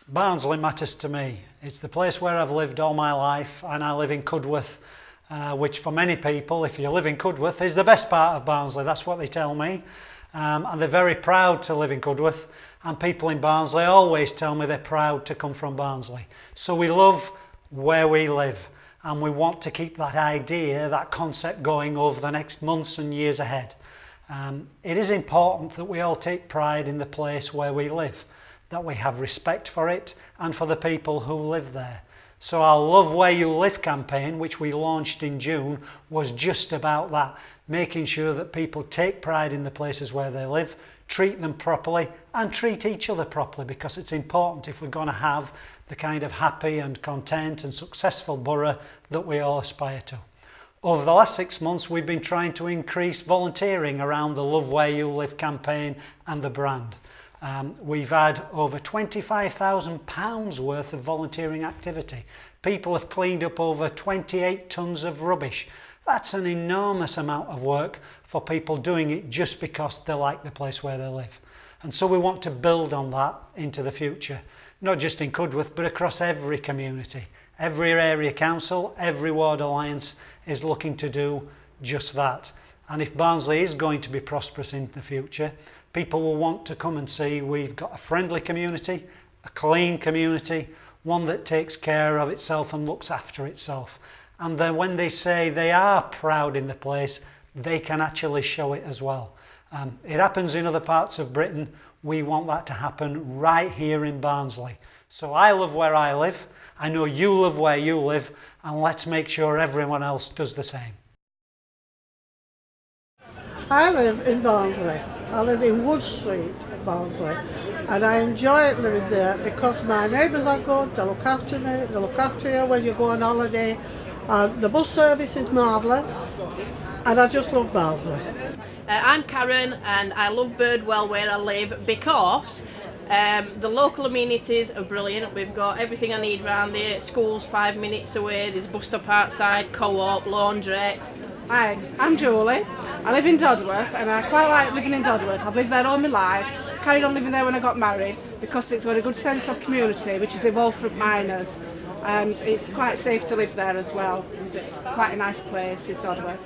Barnsley matters to me. It's the place where I've lived all my life, and I live in Cudworth, which for many people, if you live in Cudworth, is the best part of Barnsley. That's what they tell me. And they're very proud to live in Cudworth, and people in Barnsley always tell me they're proud to come from Barnsley. So we love where we live, and we want to keep that idea, that concept going over the next months and years ahead. It is important that we all take pride in the place where we live, that we have respect for it and for the people who live there. So our Love Where You Live campaign, which we launched in June, was just about that, making sure that people take pride in the places where they live, treat them properly and treat each other properly, because it's important if we're going to have the kind of happy and content and successful borough that we all aspire to. Over the last 6 months, we've been trying to increase volunteering around the Love Where You Live campaign and the brand. We've had over £25,000 worth of volunteering activity. People have cleaned up over 28 tonnes of rubbish. That's an enormous amount of work for people doing it just because they like the place where they live. And so we want to build on that into the future, not just in Cudworth, but across every community. Every area council, every ward alliance is looking to do just that. And if Barnsley is going to be prosperous in the future, people will want to come and see we've got a friendly community, a clean community, one that takes care of itself and looks after itself. And then when they say they are proud in the place, they can actually show it as well. It happens in other parts of Britain. We want that to happen right here in Barnsley. So I love where I live. I know you love where you live, and let's make sure everyone else does the same. I live in Barnsley. I live in Wood Street in Barnsley, and I enjoy living there because my neighbours are good, they look after me, they look after you when you go on holiday. The bus service is marvellous, and I just love Barnsley. I'm Karen, and I love Birdwell where I live because the local amenities are brilliant. We've got everything I need around here. School's 5 minutes away, there's a bus stop outside, co-op, laundrette. Hi, I'm Julie. I live in Dodworth, and I quite like living in Dodworth. I've lived there all my life, carried on living there when I got married because it's got a good sense of community, which has evolved from miners, and it's quite safe to live there as well. It's quite a nice place, is Dodworth.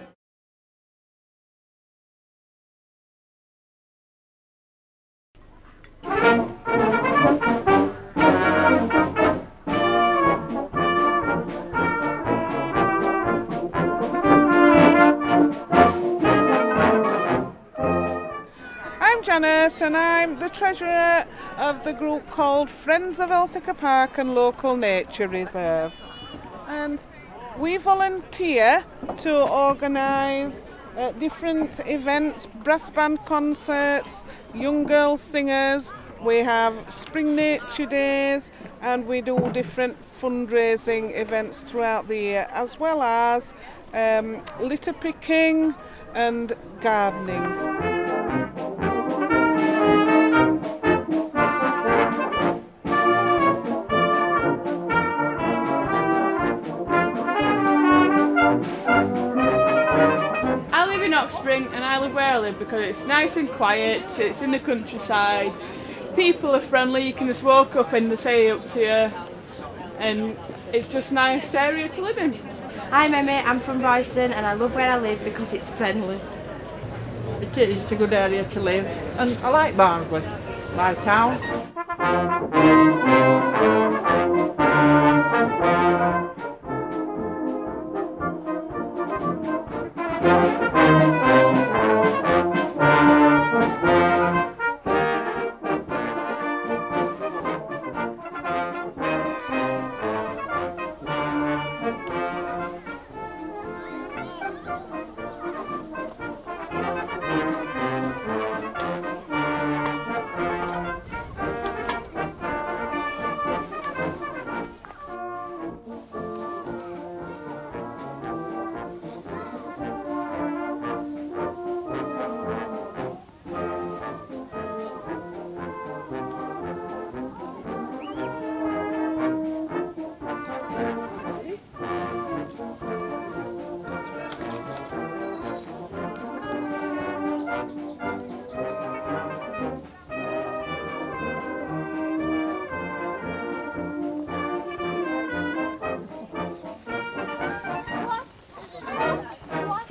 I'm Janet, and I'm the treasurer of the group called Friends of Elsica Park and Local Nature Reserve. And we volunteer to organise different events, brass band concerts, young girl singers. We have spring nature days, and we do different fundraising events throughout the year, as well as litter picking and gardening. Spring, and I live where I live because it's nice and quiet, it's in the countryside, people are friendly, you can just walk up and they say up to you, and it's just a nice area to live in. I'm Emmy, I'm from Royston, and I love where I live because it's friendly. It is, it's a good area to live, and I like Barnsley, my town.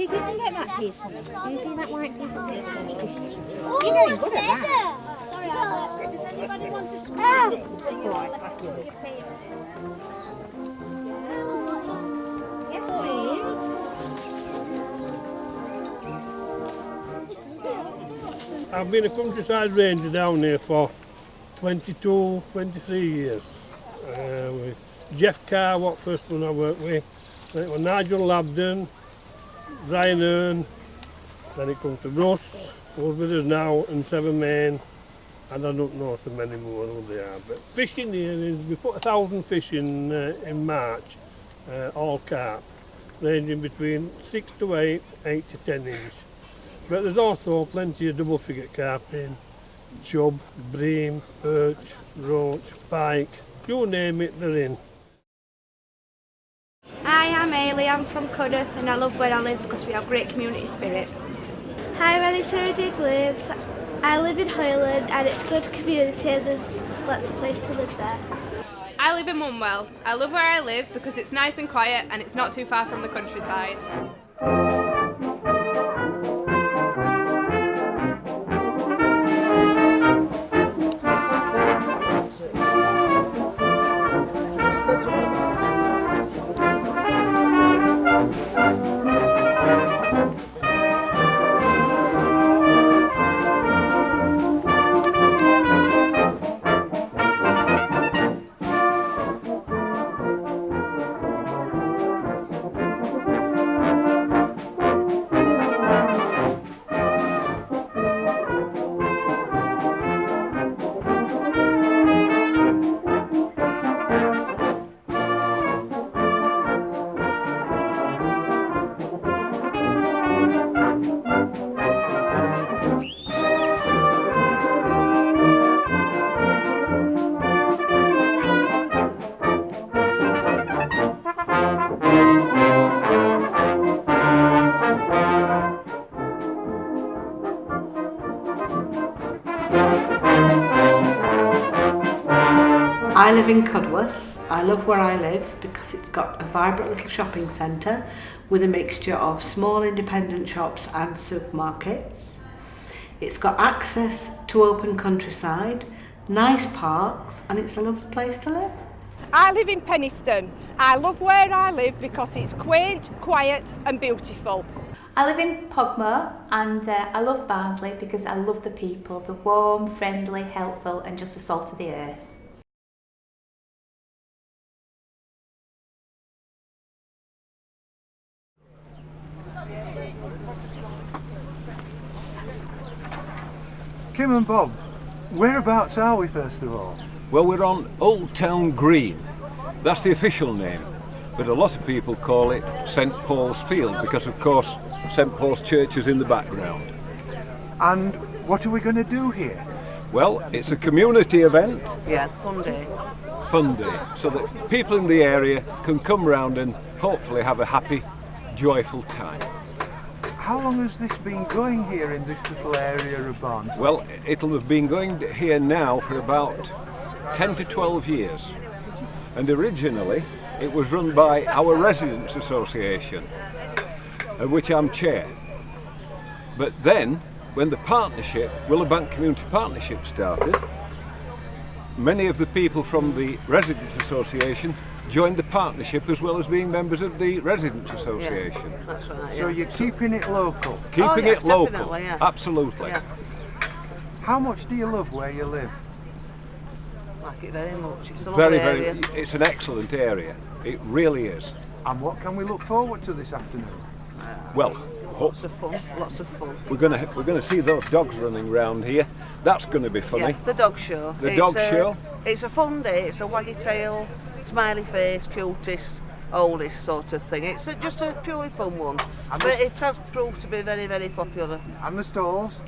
if you can get that piece for me. Do you see that white piece of paper there? You're doing good at that. Sorry, does anybody want to squeeze it? Right, thank you. Yes, please. I've been a countryside ranger down here for 22, 23 years. With Jeff Carr, what first one I worked with. Then it was Nigel Labden, Brian Earn, then it comes to Russ, who's with us now, and Seven Main, and I don't know so many more who they are. But fishing here is, we put 1,000 fish in March, all carp, ranging between 6 to 8, 8 to 10 inch. But there's also plenty of double figure carp in, chub, bream, perch, roach, pike, you name it, they're in. Hi, I'm Ailey, I'm from Cudworth and I love where I live because we have great community spirit. Hi, my name's Sarah Duke lives. I live in Hoyland and it's a good community, there's lots of places to live there. I live in Munwell. I love where I live because it's nice and quiet and it's not too far from the countryside. I live in Cudworth. I love where I live because it's got a vibrant little shopping centre with a mixture of small independent shops and supermarkets. It's got access to open countryside, nice parks, and it's a lovely place to live. I live in Penistone. I love where I live because it's quaint, quiet and beautiful. I live in Pogmore and I love Barnsley because I love the people. They're warm, friendly, helpful and just the salt of the earth. Kim and Bob, whereabouts are we first of all? Well, we're on Old Town Green. That's the official name. But a lot of people call it St Paul's Field because, of course, St Paul's Church is in the background. And what are we going to do here? Well, it's a community event. Yeah, fun day. Fun day. So that people in the area can come round and hopefully have a happy, joyful time. How long has this been going here in this little area of Barnsley? Well, it'll have been going here now for about 10 to 12 years. And originally, it was run by our Residents Association, of which I'm chair. But then, when the partnership, Willowbank Community Partnership started, many of the people from the Residents Association joined the partnership as well as being members of the Residents Association. Yeah, that's right. So you're keeping it local? Keeping it local, definitely, yeah. Absolutely. Yeah. How much do you love where you live? Like it very much. It's a lovely area. It's an excellent area. It really is. And what can we look forward to this afternoon? Well, lots of fun. Lots of fun. We're going to see those dogs running round here. That's going to be funny. Yeah, the dog show. The dog show. It's a fun day. It's a waggy tail, smiley face, cutest, oldest sort of thing. It's just a purely fun one. But it has proved to be very, very popular. And the stalls?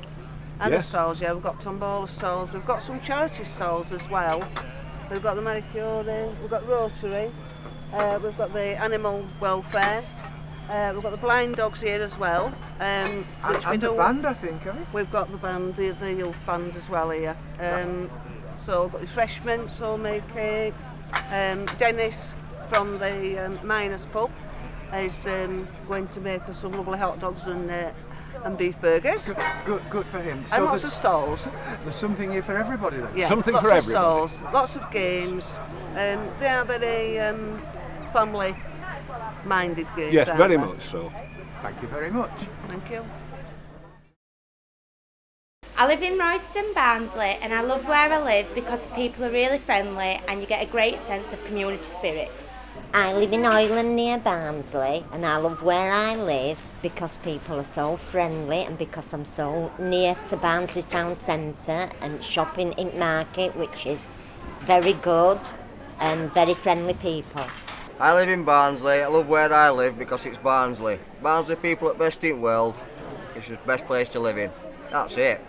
And the stalls, yeah. We've got tombola stalls. We've got some charity stalls as well. We've got the Marie Curie, we've got Rotary, we've got the animal welfare. We've got the blind dogs here as well. And the band, I think, haven't we? We've got the band, the youth band as well here. So we've got refreshments, homemade cakes. Dennis from the Miners Pub is going to make us some lovely hot dogs and beef burgers. Good for him. And lots of stalls. There's something here for everybody then? Yeah, something lots for of everybody. stalls, lots of games. They are very family-minded games. Yes, very they? much so. Thank you very much. Thank you. I live in Royston, Barnsley, and I love where I live because the people are really friendly and you get a great sense of community spirit. I live in Ireland near Barnsley, and I love where I live because people are so friendly and because I'm so near to Barnsley town centre and shopping in market, which is very good and very friendly people. I live in Barnsley. I love where I live because it's Barnsley. Barnsley people are best in the world. It's the best place to live in. That's it.